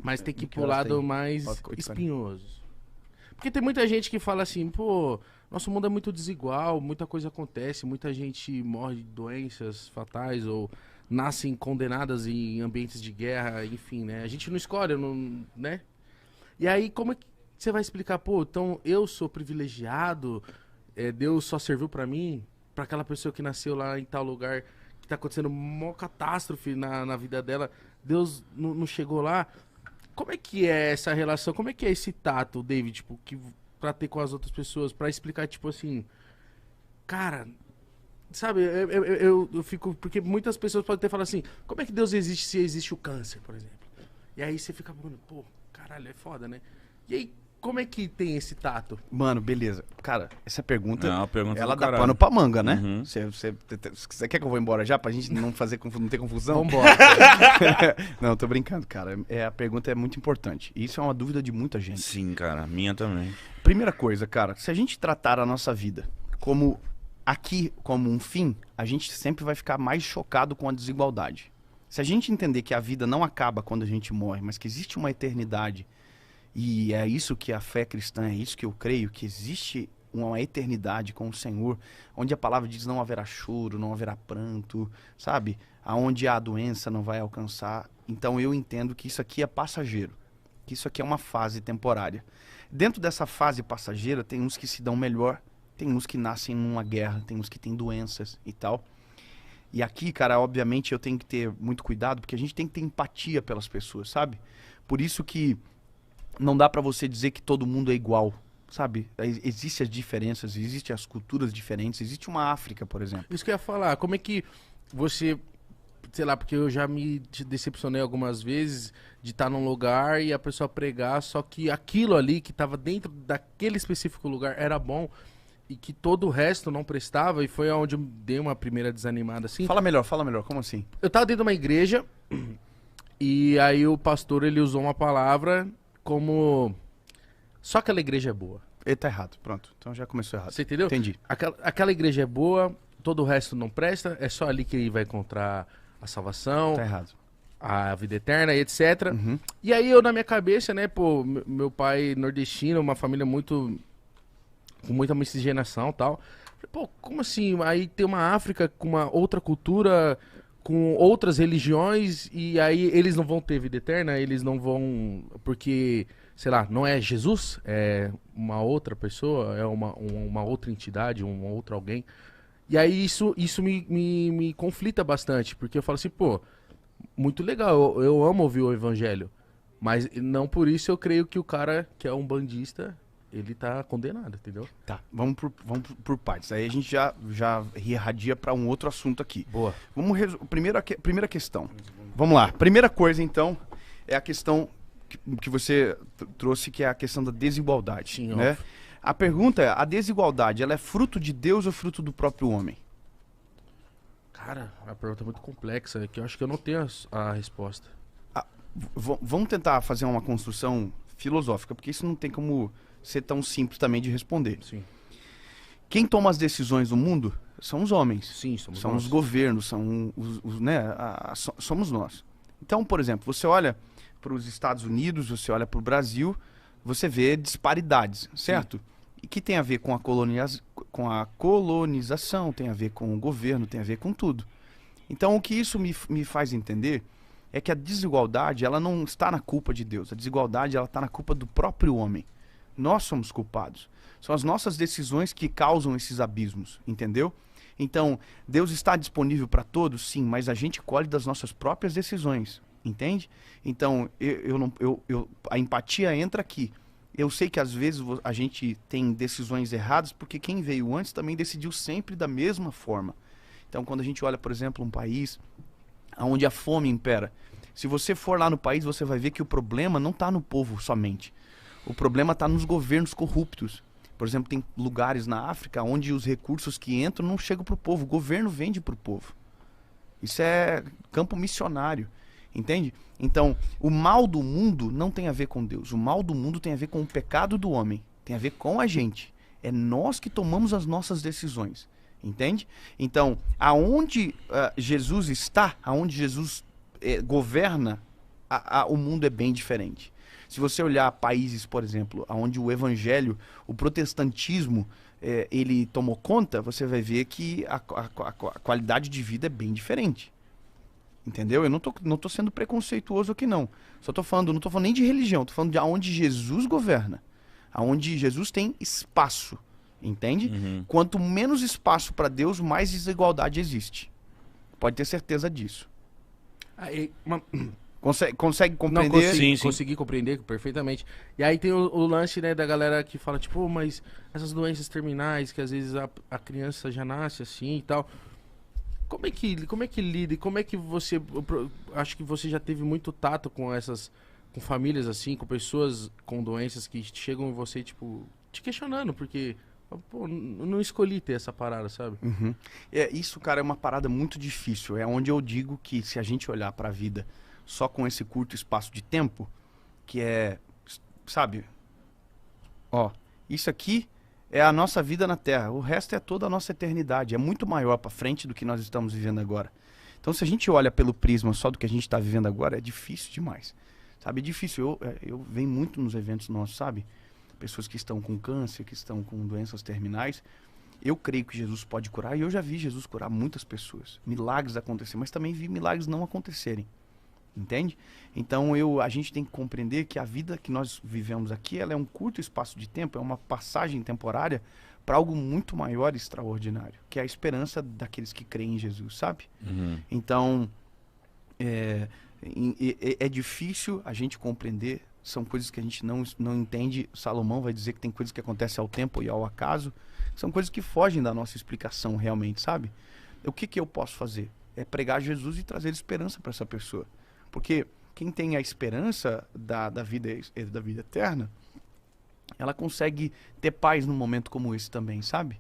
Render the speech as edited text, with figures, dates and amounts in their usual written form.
Mas tem que ir Que pro horas lado tem? mais 8:40. espinhoso. Porque tem muita gente que fala assim, pô, nosso mundo é muito desigual, muita coisa acontece, muita gente morre de doenças fatais ou nascem condenadas em ambientes de guerra, enfim, né? A gente não escolhe, não, né? E aí, como é que você vai explicar, pô, então eu sou privilegiado, Deus só serviu pra mim, pra aquela pessoa que nasceu lá em tal lugar, que tá acontecendo uma catástrofe na vida dela, Deus não chegou lá. Como é que é essa relação? Como é que é esse tato, David, tipo, que pra ter com as outras pessoas, pra explicar, tipo assim, cara, sabe, eu fico, porque muitas pessoas podem ter falado assim, como é que Deus existe se existe o câncer, por exemplo? E aí você fica, mano, pô, caralho, é foda, né? E aí, como é que tem esse tato? Mano, beleza. Cara, essa pergunta, É uma pergunta ela do dá caralho. pano pra manga, né? Uhum. Você quer que eu vou embora já pra gente não fazer não ter confusão? Vambora. Não, tô brincando, cara. A pergunta é muito importante. E isso é uma dúvida de muita gente. Sim, cara. Minha também. Primeira coisa, cara, se a gente tratar a nossa vida como como um fim, a gente sempre vai ficar mais chocado com a desigualdade. Se a gente entender que a vida não acaba quando a gente morre, mas que existe uma eternidade, e é isso que a fé cristã, é isso que eu creio, que existe uma eternidade com o Senhor, onde a palavra diz não haverá choro, não haverá pranto, sabe? Aonde a doença não vai alcançar. Então eu entendo que isso aqui é passageiro, que isso aqui é uma fase temporária. Dentro dessa fase passageira, tem uns que se dão melhor, tem uns que nascem numa guerra, tem uns que têm doenças e tal. E aqui, cara, obviamente eu tenho que ter muito cuidado, porque a gente tem que ter empatia pelas pessoas, sabe? Por isso que não dá pra você dizer que todo mundo é igual, sabe? Existem as diferenças, existem as culturas diferentes, existe uma África, por exemplo. Isso que eu ia falar, como é que você, sei lá, porque eu já me decepcionei algumas vezes de estar num lugar e a pessoa pregar, só que aquilo ali que tava dentro daquele específico lugar era bom e que todo o resto não prestava, e foi onde eu dei uma primeira desanimada, assim. Fala melhor, como assim? Eu tava dentro de uma igreja e aí o pastor, ele usou uma palavra como só aquela igreja é boa. Ele tá errado, pronto. Então já começou errado. Você entendeu? Entendi. Aquela igreja é boa, todo o resto não presta, é só ali que ele vai encontrar a salvação, Tá errado. a vida eterna e etc. Uhum. E aí eu na minha cabeça, né, pô, meu pai nordestino, uma família muito com muita miscigenação e tal. Falei, pô, como assim? Aí tem uma África com uma outra cultura, com outras religiões, e aí eles não vão ter vida eterna, eles não vão, porque, sei lá, não é Jesus, é uma outra pessoa, é uma outra entidade, um outro alguém. E aí isso me conflita bastante, porque eu falo assim, pô, muito legal, eu amo ouvir o evangelho, mas não por isso eu creio que o cara que é um bandista, ele tá condenado, entendeu? Tá, vamos por partes. Aí a gente já irradia pra um outro assunto aqui. Boa. Primeira questão. Vamos lá. Primeira coisa, então, é a questão que você trouxe, que é a questão da desigualdade. Sim, né? óbvio. A pergunta é, a desigualdade, ela é fruto de Deus ou fruto do próprio homem? Cara, a pergunta é muito complexa, que eu acho que eu não tenho a resposta. Vamos tentar fazer uma construção filosófica, porque isso não tem como ser tão simples também de responder. Sim. Quem toma as decisões no mundo são os homens. Sim, somos São nós. os governos, são somos nós. Então, por exemplo, você olha para os Estados Unidos, você olha para o Brasil, você vê disparidades, certo? E que tem a ver com a colonização, tem a ver com o governo, tem a ver com tudo. Então, o que isso me faz entender é que a desigualdade, ela não está na culpa de Deus. A desigualdade, ela está na culpa do próprio homem. Nós somos culpados. São as nossas decisões que causam esses abismos, entendeu? Então, Deus está disponível para todos, sim, mas a gente colhe das nossas próprias decisões, entende? Então, a empatia entra aqui. Eu sei que às vezes a gente tem decisões erradas porque quem veio antes também decidiu sempre da mesma forma. Então, quando a gente olha, por exemplo, um país onde a fome impera, se você for lá no país, você vai ver que o problema não está no povo somente. O problema está nos governos corruptos. Por exemplo, tem lugares na África onde os recursos que entram não chegam para o povo. O governo vende para o povo. Isso é campo missionário. Entende? Então, o mal do mundo não tem a ver com Deus. O mal do mundo tem a ver com o pecado do homem. Tem a ver com a gente. É nós que tomamos as nossas decisões. Entende? Então, aonde Jesus está, aonde Jesus governa, o mundo é bem diferente. Se você olhar países, por exemplo, onde o evangelho, o protestantismo, ele tomou conta, você vai ver que a qualidade de vida é bem diferente. Entendeu? Eu não tô sendo preconceituoso aqui, não. Só tô falando, não tô falando nem de religião, tô falando de aonde Jesus governa. Aonde Jesus tem espaço. Entende? Uhum. Quanto menos espaço para Deus, mais desigualdade existe. Pode ter certeza disso. Aí, Consegue compreender? Não, Sim, sim. consegui compreender perfeitamente. E aí tem o lance, né, da galera que fala, tipo, mas essas doenças terminais, que às vezes a criança já nasce assim e tal. Como é que lida? E como é que você... Acho que você já teve muito tato com com famílias assim, com pessoas com doenças que chegam em você, tipo, te questionando, porque... Pô, não escolhi ter essa parada, sabe? Uhum. Isso, cara, é uma parada muito difícil. É onde eu digo que se a gente olhar pra vida só com esse curto espaço de tempo, que sabe? Ó, isso aqui é a nossa vida na Terra. O resto é toda a nossa eternidade. É muito maior pra frente do que nós estamos vivendo agora. Então, se a gente olha pelo prisma só do que a gente tá vivendo agora, é difícil demais. Sabe? É difícil. Eu venho muito nos eventos nossos, sabe? Pessoas que estão com câncer, que estão com doenças terminais. Eu creio que Jesus pode curar, e eu já vi Jesus curar muitas pessoas. Milagres acontecerem, mas também vi milagres não acontecerem. Entende? Então a gente tem que compreender que a vida que nós vivemos aqui, ela é um curto espaço de tempo, é uma passagem temporária para algo muito maior e extraordinário, que é a esperança daqueles que creem em Jesus, sabe? Uhum. Então, é difícil a gente compreender. São coisas que a gente não entende. Salomão vai dizer que tem coisas que acontecem ao tempo e ao acaso. São coisas que fogem da nossa explicação realmente, sabe? O que eu posso fazer? É pregar Jesus e trazer esperança para essa pessoa. Porque quem tem a esperança da vida eterna, ela consegue ter paz num momento como esse também, sabe?